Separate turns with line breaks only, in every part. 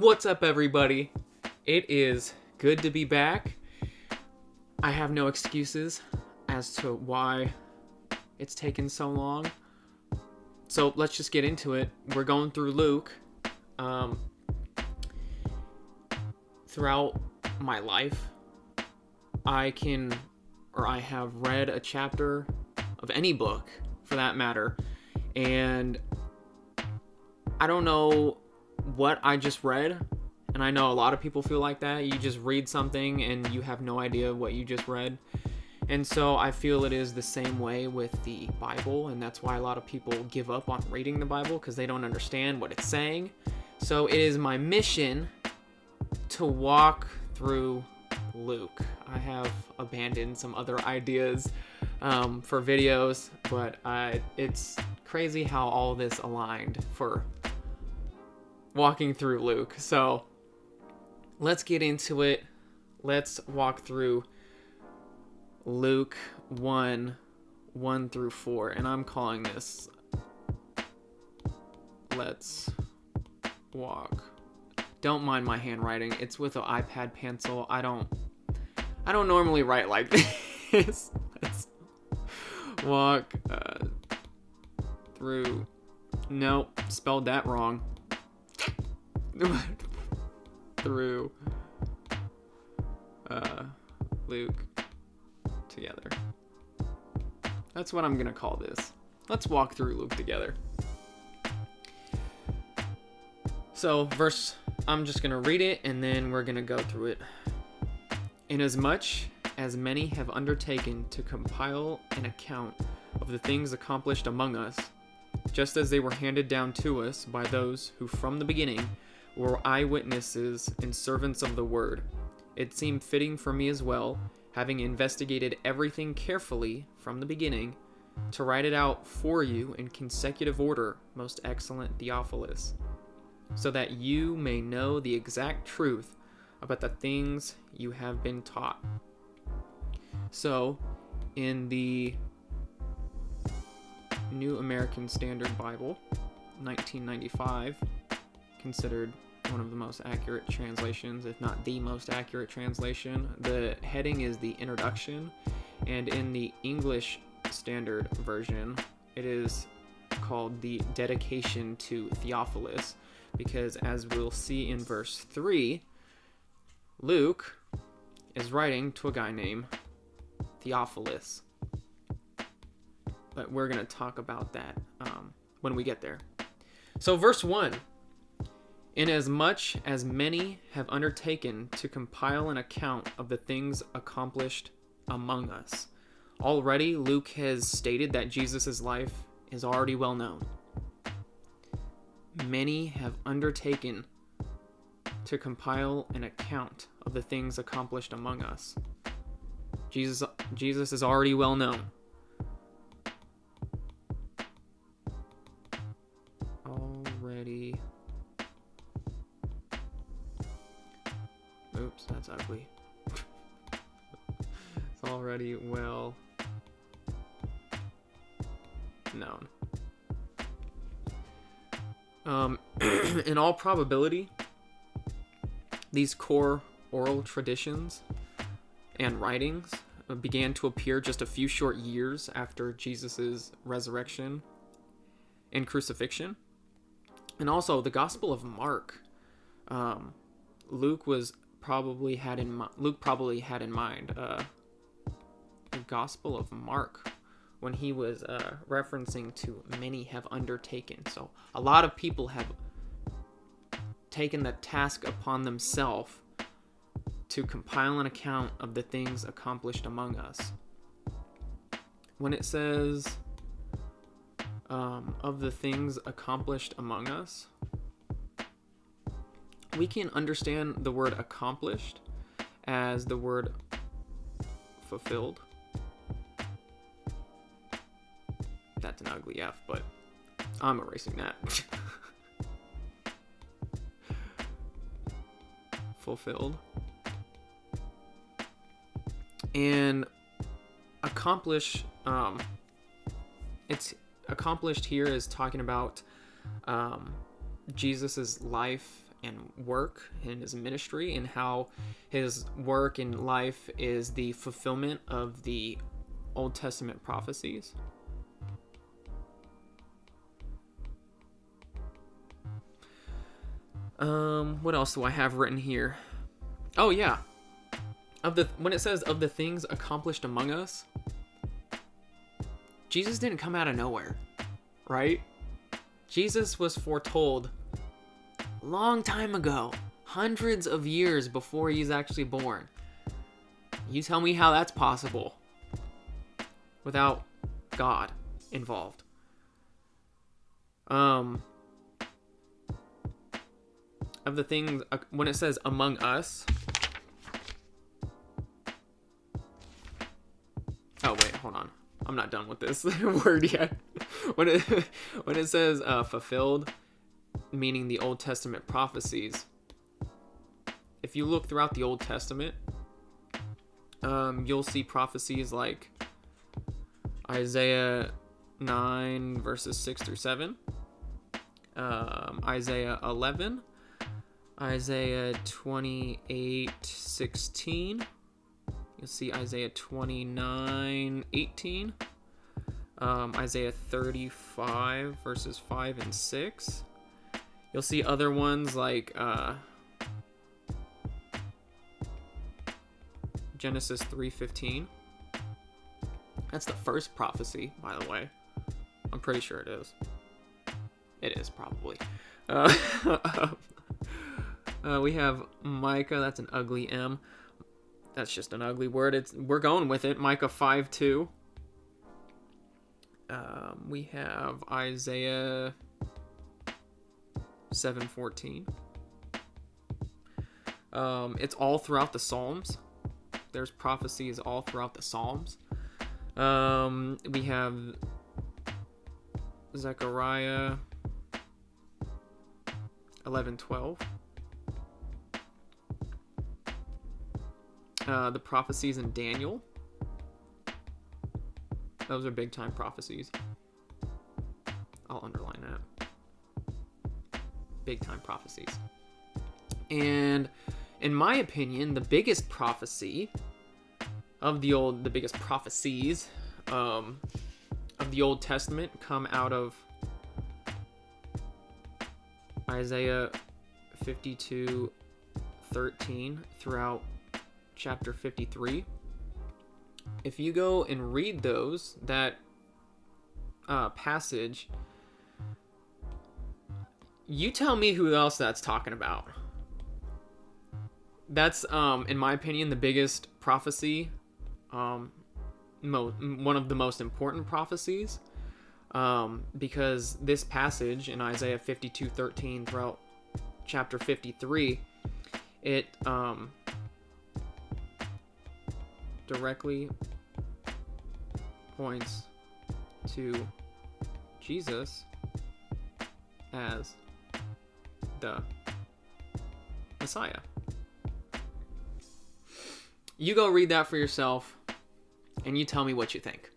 What's up, everybody? It is good to be back. I have no excuses as to why it's taken so long. So let's just get into it. We're going through Luke. Throughout my life, I have read a chapter of any book, for that matter, and I don't know what I just read, and I know a lot of people feel like that. You just read something and you have no idea what you just read. And so I feel it is the same way with the Bible, and that's why a lot of people give up on reading the Bible, because they don't understand what it's saying. So it is my mission to walk through Luke. I have abandoned some other ideas for videos, but it's crazy how all this aligned for walking through Luke. So let's get into it. Let's walk through Luke 1 through 4, and I'm calling this Let's Walk. Don't mind my handwriting. It's with an iPad pencil. I don't normally write like this. Let's walk through. Nope, spelled that wrong. Through Luke together. That's what I'm gonna call this. Let's walk through Luke together. So I'm just gonna read it and then we're gonna go through it. Inasmuch as many have undertaken to compile an account of the things accomplished among us, just as they were handed down to us by those who from the beginning were eyewitnesses and servants of the word, it seemed fitting for me as well, having investigated everything carefully from the beginning, to write it out for you in consecutive order, most excellent Theophilus, so that you may know the exact truth about the things you have been taught. So, in the New American Standard Bible, 1995, considered one of the most accurate translations, if not the most accurate translation. The heading is the introduction, and in the English Standard Version, it is called the dedication to Theophilus, because as we'll see in verse 3, Luke is writing to a guy named Theophilus. But we're going to talk about that when we get there. So verse 1, inasmuch as many have undertaken to compile an account of the things accomplished among us. Already, Luke has stated that Jesus' life is already well known. Many have undertaken to compile an account of the things accomplished among us. Jesus is already well known. Oops, that's ugly. It's already well known. In all probability, these core oral traditions and writings began to appear just a few short years after Jesus' resurrection and crucifixion. And also, the Gospel of Mark, Luke probably had in mind the Gospel of Mark when he was referencing to many have undertaken. So a lot of people have taken the task upon themselves to compile an account of the things accomplished among us. When it says of the things accomplished among us, we can understand the word accomplished as the word fulfilled. That's an ugly F, but I'm erasing that. Fulfilled. And accomplish, it's accomplished here is talking about Jesus's life and work in his ministry, and how his work in life is the fulfillment of the Old Testament prophecies. What else do I have written here? Oh yeah, when it says of the things accomplished among us, Jesus didn't come out of nowhere, right? Jesus was foretold a long time ago, hundreds of years before he's actually born. You tell me how that's possible without God involved. Of the things, when it says among us. Oh wait, hold on. I'm not done with this word yet. When it says fulfilled, meaning the Old Testament prophecies, if you look throughout the Old Testament, you'll see prophecies like Isaiah 9 verses 6 through 7, Isaiah 11, Isaiah 28:16. You'll see Isaiah 29:18, Isaiah 35 verses 5 and 6. You'll see other ones like Genesis 3:15. That's the first prophecy, by the way. I'm pretty sure it is. It is probably. We have Micah. That's an ugly M. That's just an ugly word. We're going with it. Micah 5:2. We have Isaiah 7:14. It's all throughout the Psalms. There's prophecies all throughout the Psalms. We have Zechariah 11:12. The prophecies in Daniel. Those are big time prophecies. I'll underline that. Big time prophecies. And in my opinion, the biggest prophecy of the biggest prophecies of the Old Testament come out of Isaiah 52:13 throughout chapter 53. If you go and read that passage, you tell me who else that's talking about. That's, in my opinion, the biggest prophecy, one of the most important prophecies, because this passage in Isaiah 52:13 throughout chapter 53, it directly points to Jesus as the Messiah. You go read that for yourself, and you tell me what you think.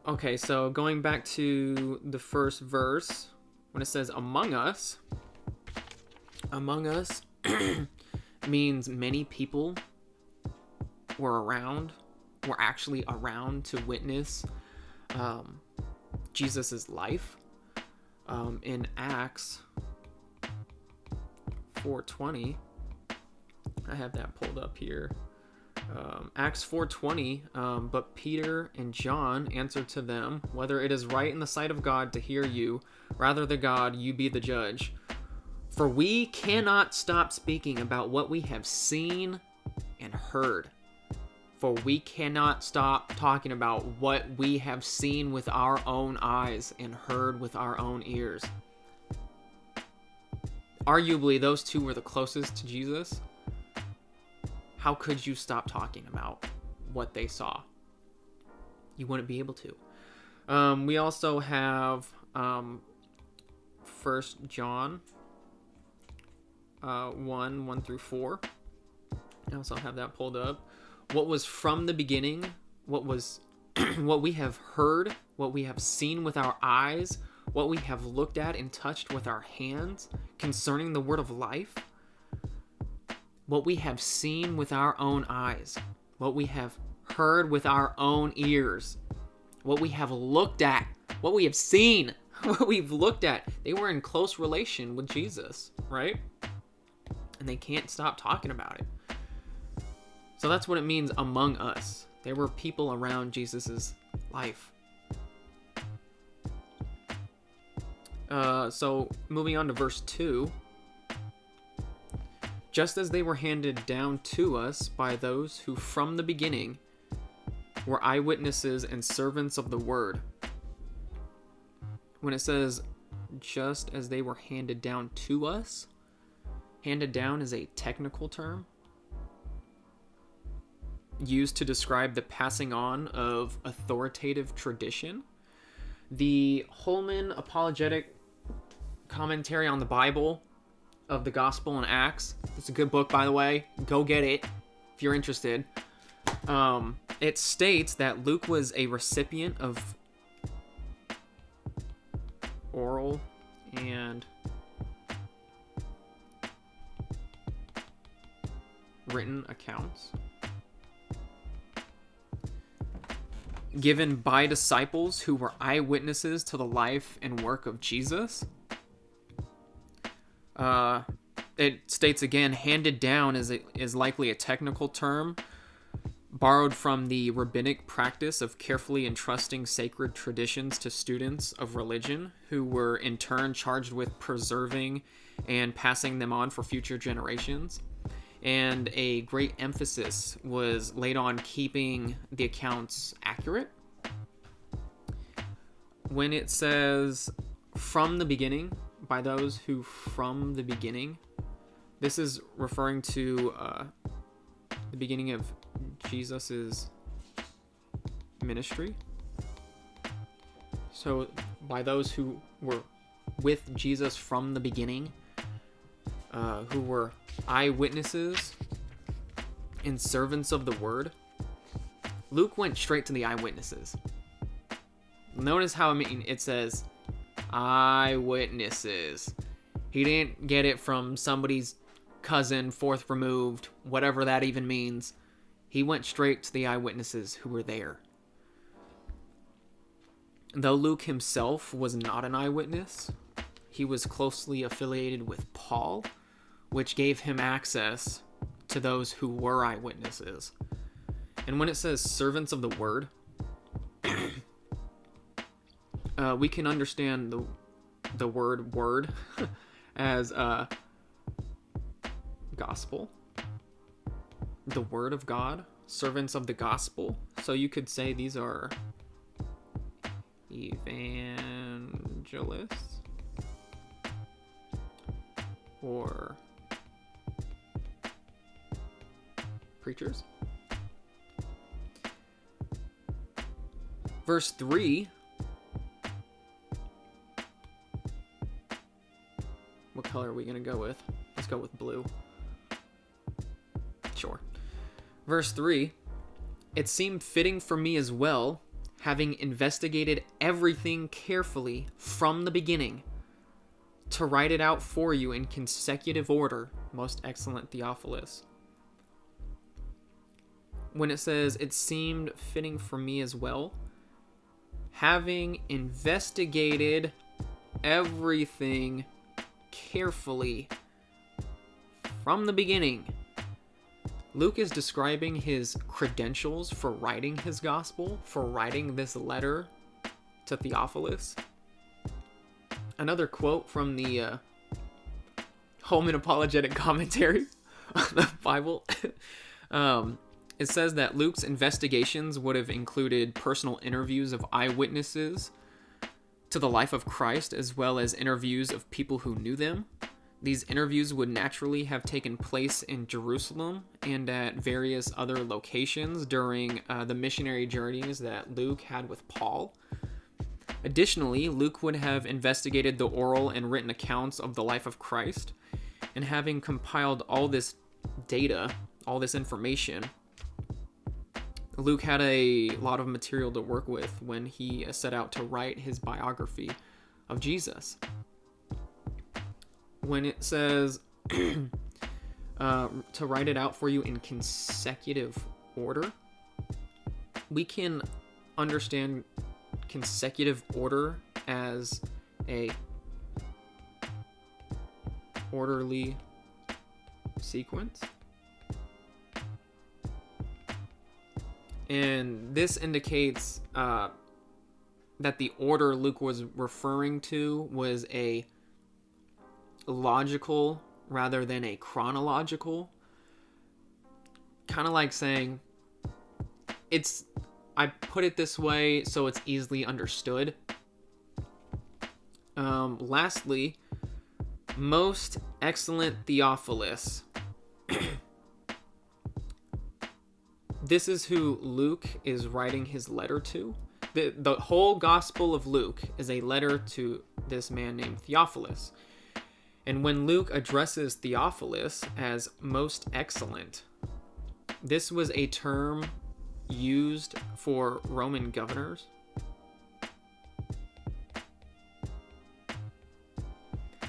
Okay, so going back to the first verse, when it says among us means many people were actually around to witness Jesus's life. In Acts 4:20, I have that pulled up here. Acts 4:20, but Peter and John answered to them, whether it is right in the sight of God to hear you, rather than God, you be the judge. For we cannot stop speaking about what we have seen and heard. For we cannot stop talking about what we have seen with our own eyes and heard with our own ears. Arguably, those two were the closest to Jesus. How could you stop talking about what they saw? You wouldn't be able to. We also have 1 John 1 through 4. I also have that pulled up. What was from the beginning, what we have heard, what we have seen with our eyes, what we have looked at and touched with our hands concerning the word of life, what we have seen with our own eyes, what we have heard with our own ears, what we have looked at, what we have seen, what we've looked at. They were in close relation with Jesus, right? And they can't stop talking about it. So that's what it means among us. There were people around Jesus's life. So moving on to verse 2. Just as they were handed down to us by those who from the beginning were eyewitnesses and servants of the word. When it says, just as they were handed down to us, handed down is a technical term used to describe the passing on of authoritative tradition. The Holman Apologetic Commentary on the Bible of the Gospel and Acts, it's a good book, by the way, go get it if you're interested. It states that Luke was a recipient of oral and written accounts given by disciples who were eyewitnesses to the life and work of Jesus. It states again, handed down is likely a technical term borrowed from the rabbinic practice of carefully entrusting sacred traditions to students of religion who were in turn charged with preserving and passing them on for future generations. And a great emphasis was laid on keeping the accounts accurate. When it says from the beginning, by those who from the beginning, this is referring to the beginning of Jesus's ministry. So by those who were with Jesus from the beginning, who were eyewitnesses and servants of the word. Luke went straight to the eyewitnesses. Notice how it says eyewitnesses. He didn't get it from somebody's cousin, fourth removed, whatever that even means. He went straight to the eyewitnesses who were there. Though Luke himself was not an eyewitness, he was closely affiliated with Paul, which gave him access to those who were eyewitnesses. And when it says servants of the word, we can understand the word as gospel, the word of God, servants of the gospel. So you could say these are evangelists or preachers. Verse 3. What color are we going to go with? Let's go with blue. Sure. Verse 3. It seemed fitting for me as well, having investigated everything carefully from the beginning, to write it out for you in consecutive order, most excellent Theophilus. When it says, it seemed fitting for me as well, having investigated everything carefully from the beginning. Luke is describing his credentials for writing his gospel, for writing this letter to Theophilus. Another quote from the Holman Apologetic Commentary on the Bible. It says that Luke's investigations would have included personal interviews of eyewitnesses to the life of Christ, as well as interviews of people who knew them. These interviews would naturally have taken place in Jerusalem and at various other locations during the missionary journeys that Luke had with Paul. Additionally, Luke would have investigated the oral and written accounts of the life of Christ, and having compiled all this data, all this information, Luke had a lot of material to work with when he set out to write his biography of Jesus. When it says to write it out for you in consecutive order, we can understand consecutive order as a orderly sequence. And this indicates that the order Luke was referring to was a logical rather than a chronological. Kind of like saying, I put it this way so it's easily understood. Lastly, most excellent Theophilus. This is who Luke is writing his letter to. The whole Gospel of Luke is a letter to this man named Theophilus. And when Luke addresses Theophilus as most excellent, this was a term used for Roman governors.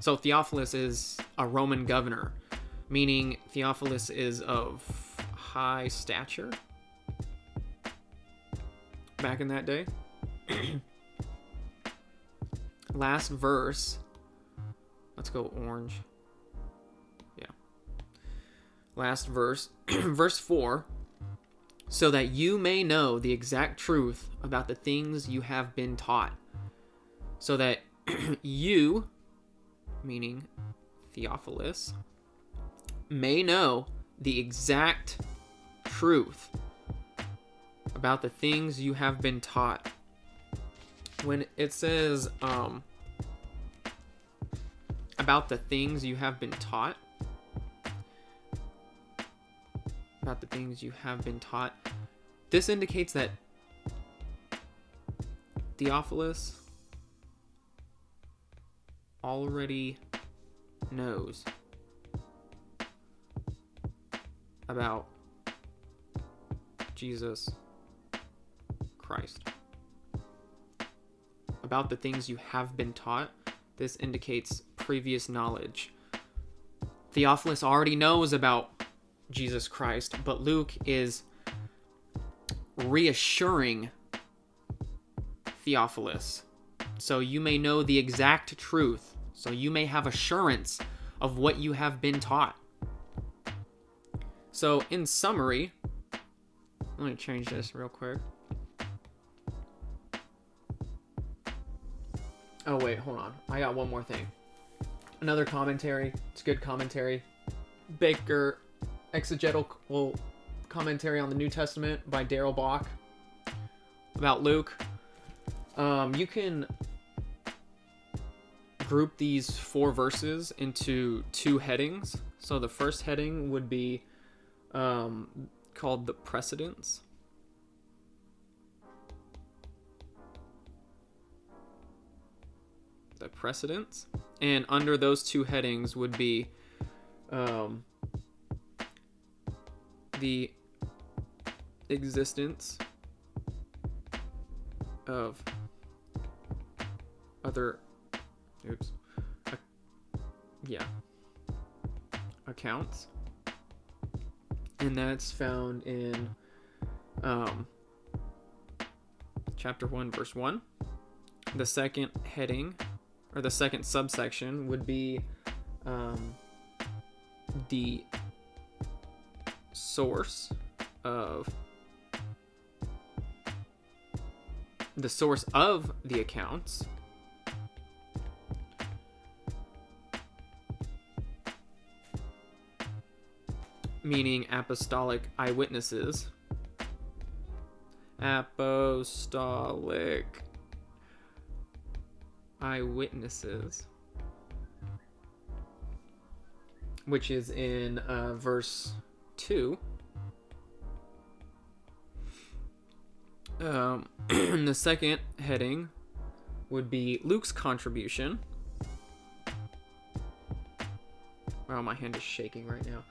So Theophilus is a Roman governor, meaning Theophilus is of high stature back in that day. Last verse. Let's go orange. Yeah. Last verse. Verse 4. So that you may know the exact truth about the things you have been taught. So that you, meaning Theophilus, may know the exact truth about the things you have been taught. When it says about the things you have been taught, this indicates that Theophilus already knows about Jesus Christ. About the things you have been taught, this indicates previous knowledge. Theophilus already knows about Jesus Christ, but Luke is reassuring Theophilus. So you may know the exact truth. So you may have assurance of what you have been taught. So in summary, let me change this real quick. Oh wait, hold on. I got one more thing. Another commentary. It's good commentary. Baker exegetical commentary on the New Testament by Darrell Bach about Luke. You can group these 4 verses into 2 headings. So the first heading would be called the precedents. The precedents. And under those 2 headings would be the existence of other accounts, and that's found in chapter 1 verse 1. The second heading, or the second subsection, would be the source of the accounts. Meaning apostolic eyewitnesses. Apostolic eyewitnesses. Which is in verse 2. The second heading would be Luke's contribution. Wow, my hand is shaking right now.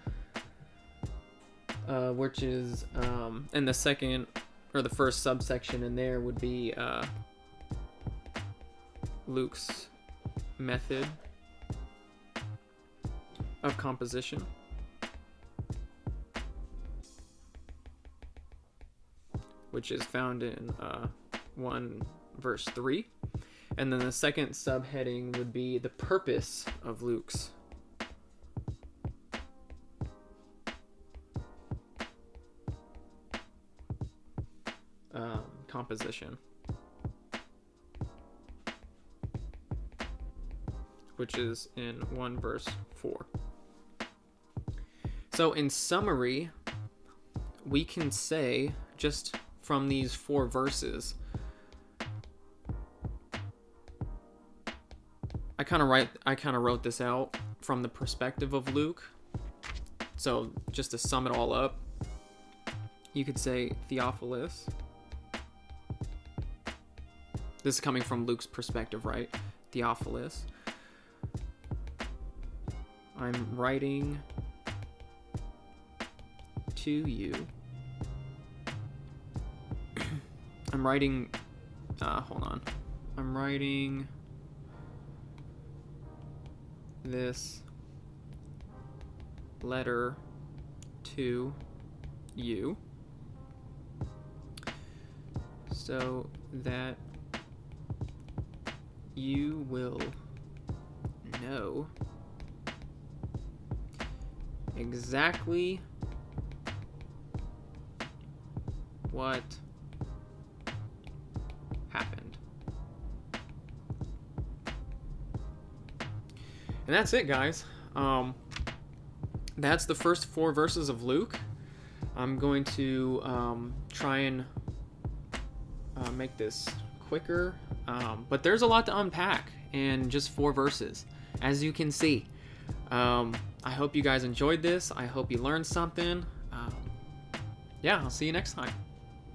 Which is, and the second, or the first subsection in there would be Luke's method of composition. Which is found in 1 verse 3. And then the second subheading would be the purpose of Luke's composition, which is in 1 verse 4. So in summary, we can say, just from these 4 verses, I kind of wrote this out from the perspective of Luke. So just to sum it all up, you could say Theophilus. This is coming from Luke's perspective, right? Theophilus, I'm writing to you. I'm writing this letter to you so that you will know exactly what happened. And that's it, guys. That's the first 4 verses of Luke. I'm going to try and make this quicker, but there's a lot to unpack in just 4 verses, as you can see. I hope you guys enjoyed this. I hope you learned something. Yeah, I'll see you next time.